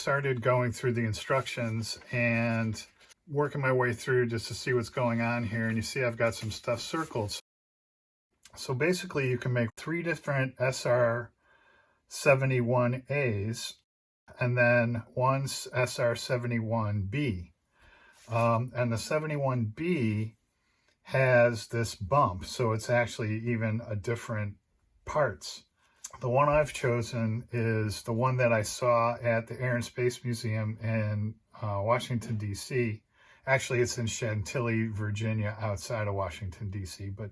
started going through the instructions and working my way through just to see what's going on here. And you see I've got some stuff circled. So basically you can make 3 different SR-71As and then one SR-71B. And the 71B has this bump, so it's actually even a different parts. The one I've chosen is the one that I saw at the Air and Space Museum in Washington, D.C. Actually, it's in Chantilly, Virginia, outside of Washington, D.C. But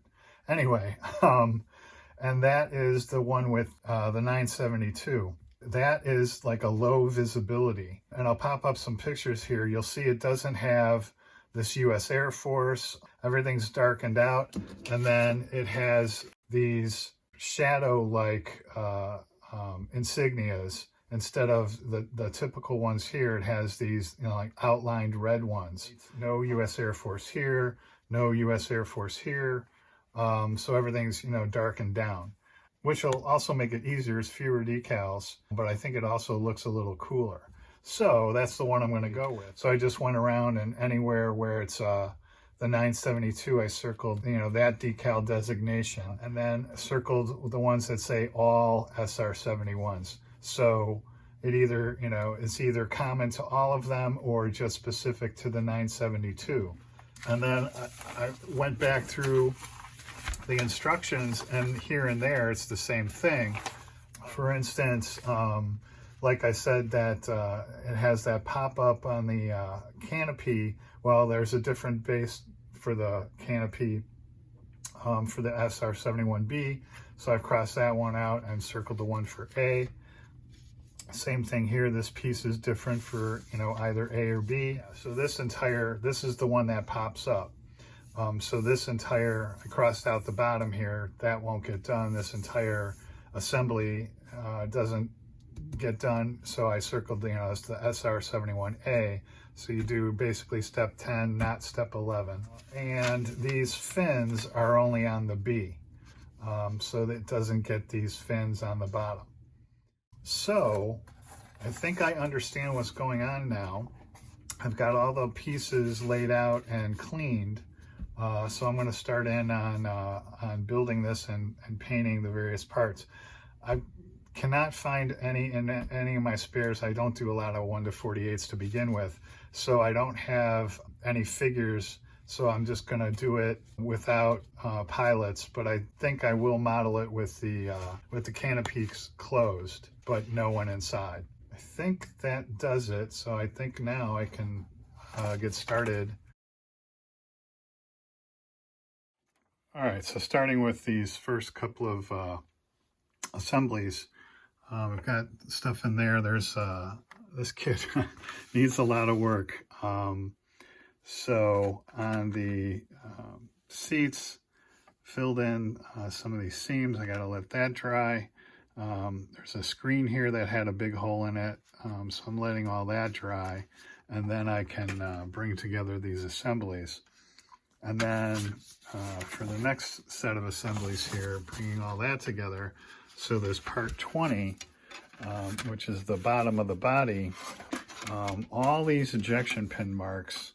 anyway, and that is the one with the 972. That is like a low visibility. And I'll pop up some pictures here. You'll see it doesn't have this U.S. Air Force. Everything's darkened out. And then it has these shadow-like insignias. Instead of the typical ones here, it has these, you know, like outlined red ones. No U.S. Air Force here, no U.S. Air Force here. So everything's, you know, darkened down, which will also make it easier. It's fewer decals, but I think it also looks a little cooler. So that's the one I'm going to go with. So I just went around, and anywhere where it's the 972, I circled, you know, that decal designation, and then circled the ones that say all SR-71s. So it either, you know, it's either common to all of them or just specific to the 972. And then I went back through the instructions, and here and there it's the same thing. For instance, like I said, that it has that pop-up on the canopy. Well, there's a different base for the canopy for the SR-71B, so I've crossed that one out and circled the one for A. Same thing here, this piece is different for, you know, either A or B. So this is the one that pops up. So this entire, I crossed out the bottom here, that won't get done. This entire assembly doesn't get done, so I circled, you know, it's the SR-71A. So you do basically step 10, not step 11. And these fins are only on the B, so that it doesn't get these fins on the bottom. So I think I understand what's going on now. I've got all the pieces laid out and cleaned. So I'm going to start in on building this and painting the various parts. I cannot find any in any of my spares. I don't do a lot of 1/48 to begin with, so I don't have any figures. So I'm just going to do it without pilots. But I think I will model it with the canopies closed, but no one inside. I think that does it. So I think now I can get started. All right, so starting with these first couple of assemblies, we've got stuff in there. There's this kit needs a lot of work. So on the seats, filled in some of these seams. I got to let that dry. There's a screen here that had a big hole in it, so I'm letting all that dry, and then I can bring together these assemblies. And then for the next set of assemblies here, bringing all that together. So there's part 20, which is the bottom of the body. All these ejection pin marks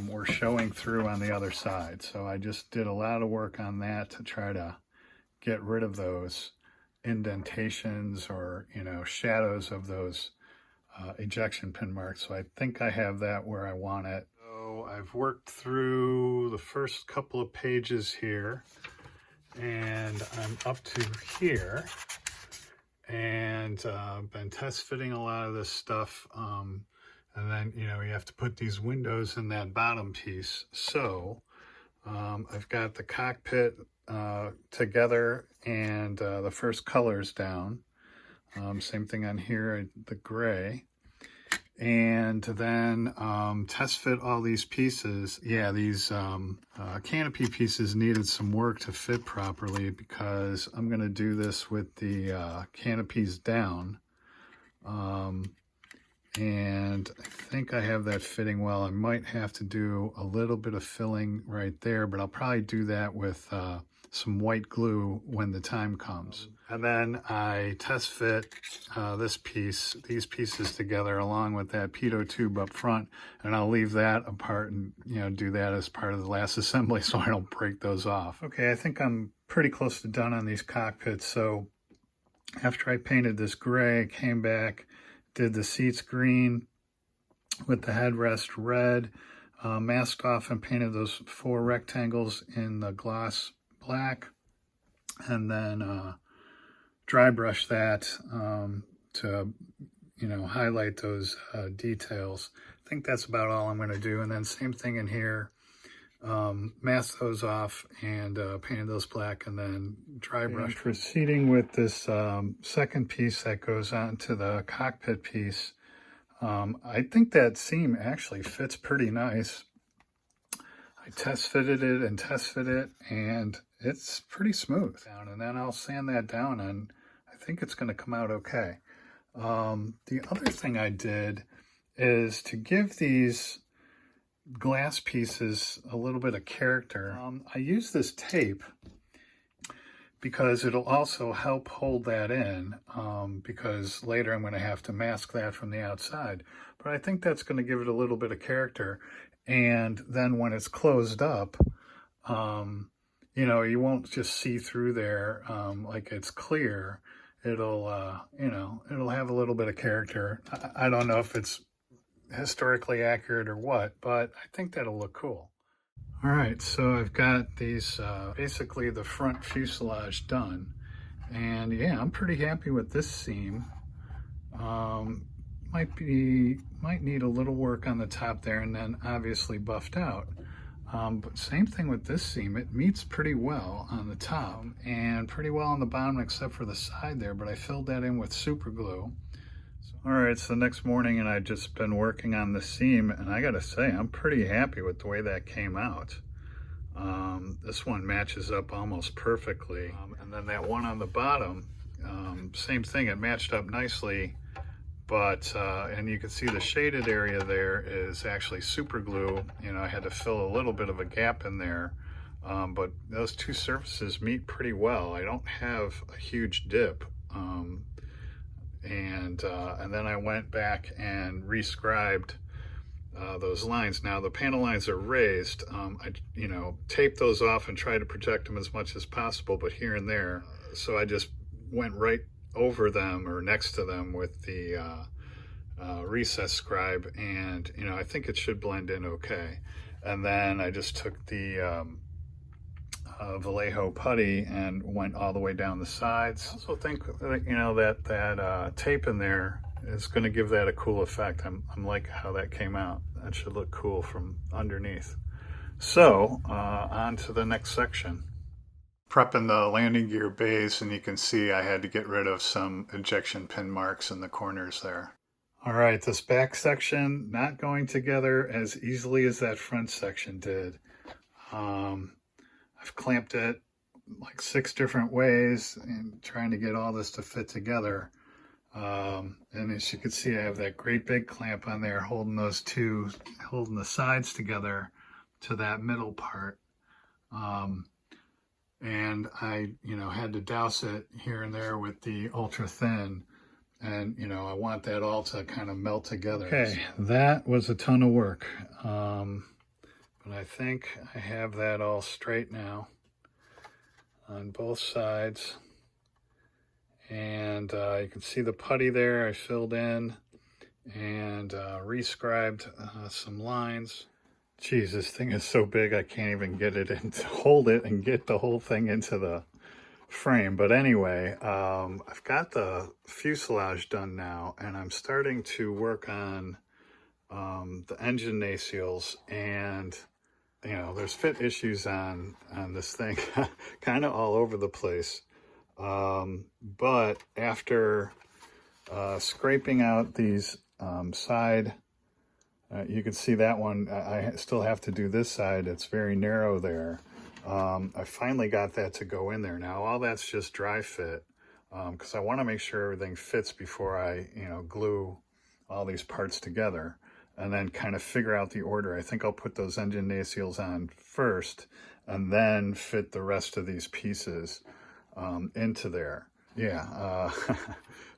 were showing through on the other side. So I just did a lot of work on that to try to get rid of those indentations or, you know, shadows of those ejection pin marks. So I think I have that where I want it. So I've worked through the first couple of pages here, and I'm up to here, and been test fitting a lot of this stuff, and then, you know, you have to put these windows in that bottom piece. So I've got the cockpit together and the first colors down. Same thing on here, the gray. And then test fit all these pieces. Yeah, these canopy pieces needed some work to fit properly because I'm going to do this with the canopies down. And I think I have that fitting well. I might have to do a little bit of filling right there, but I'll probably do that with some white glue when the time comes. And then I test fit these pieces together along with that pitot tube up front, and I'll leave that apart and, you know, do that as part of the last assembly so I don't break those off. Okay, I think I'm pretty close to done on these cockpits. So after I painted this gray, came back, did the seats green with the headrest red, masked off and painted those 4 rectangles in the gloss black, and then dry brush that to, you know, highlight those details. I think that's about all I'm going to do. And then same thing in here, masked those off and painted those black, and then dry brush. Proceeding with this second piece that goes on to the cockpit piece, I think that seam actually fits pretty nice. I test fitted it and test fit it, and it's pretty smooth. And then I'll sand that down, and I think it's going to come out okay. The other thing I did is to give these glass pieces a little bit of character. I use this tape because it'll also help hold that in, because later I'm going to have to mask that from the outside. But I think that's going to give it a little bit of character. And then when it's closed up, you know, you won't just see through there like it's clear. It'll, you know, it'll have a little bit of character. I don't know if it's historically accurate or what, but I think that'll look cool. All right, so I've got these, basically the front fuselage done. And yeah, I'm pretty happy with this seam. Might need a little work on the top there, and then obviously buffed out. But same thing with this seam. It meets pretty well on the top and pretty well on the bottom except for the side there, but I filled that in with super glue. All right, it's the next morning and I've just been working on the seam, and I gotta say, I'm pretty happy with the way that came out. This one matches up almost perfectly. And then that one on the bottom, same thing, it matched up nicely, but, and you can see the shaded area there is actually super glue. You know, I had to fill a little bit of a gap in there, but those two surfaces meet pretty well. I don't have a huge dip. And then I went back and rescribed those lines. Now the panel lines are raised. I, you know, taped those off and tried to protect them as much as possible, but here and there. So I just went right over them or next to them with the recess scribe, and, you know, I think it should blend in okay. And then I just took the Vallejo putty and went all the way down the sides. I also think that, you know, that tape in there is going to give that a cool effect. I'm like how that came out. That should look cool from underneath. So on to the next section. Prepping the landing gear bays, and you can see I had to get rid of some ejection pin marks in the corners there. All right, this back section not going together as easily as that front section did. I've clamped it like 6 different ways and trying to get all this to fit together. And as you can see, I have that great big clamp on there holding those two, holding the sides together to that middle part. And I, you know, had to douse it here and there with the ultra thin. And, you know, I want that all to kind of melt together. Okay, that was a ton of work. But I think I have that all straight now on both sides. And you can see the putty there I filled in and rescribed some lines. Geez, this thing is so big I can't even get it in to hold it and get the whole thing into the frame. But anyway, I've got the fuselage done now, and I'm starting to work on the engine nacelles, and you know, there's fit issues on this thing kind of all over the place. But after scraping out these side, you can see that one, I still have to do this side. It's very narrow there. I finally got that to go in there. Now all that's just dry fit, because I want to make sure everything fits before I, you know, glue all these parts together. and then kind of figure out the order. I think I'll put those engine nacelles on first and then fit the rest of these pieces into there. Yeah,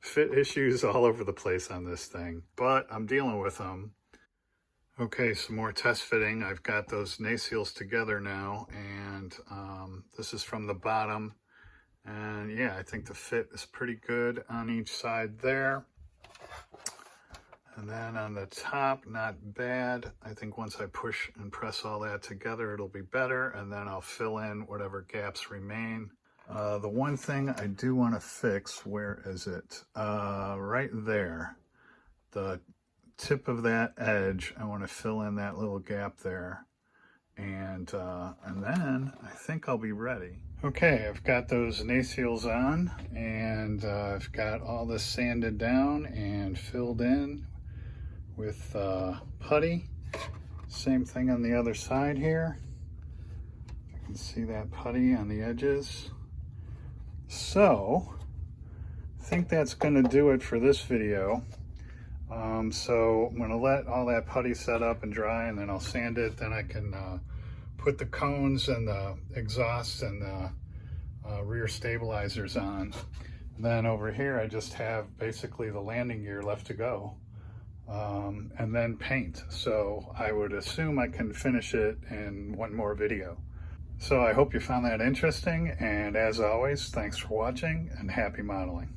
fit issues all over the place on this thing, but I'm dealing with them. Okay, some more test fitting. I've got those nacelles together now, and this is from the bottom. And yeah, I think the fit is pretty good on each side there. And then on the top, not bad. I think once I push and press all that together, it'll be better. And then I'll fill in whatever gaps remain. The one thing I do want to fix, where is it? Right there. The tip of that edge, I want to fill in that little gap there. And then I think I'll be ready. Okay, I've got those nacelles on, and I've got all this sanded down and filled in with putty. Same thing on the other side here. You can see that putty on the edges. So I think that's going to do it for this video. So I'm going to let all that putty set up and dry, and then I'll sand it. Then I can put the cones and the exhaust and the rear stabilizers on. And then over here I just have basically the landing gear left to go, and then paint. So I would assume I can finish it in one more video. So I hope you found that interesting, and as always, thanks for watching and happy modeling.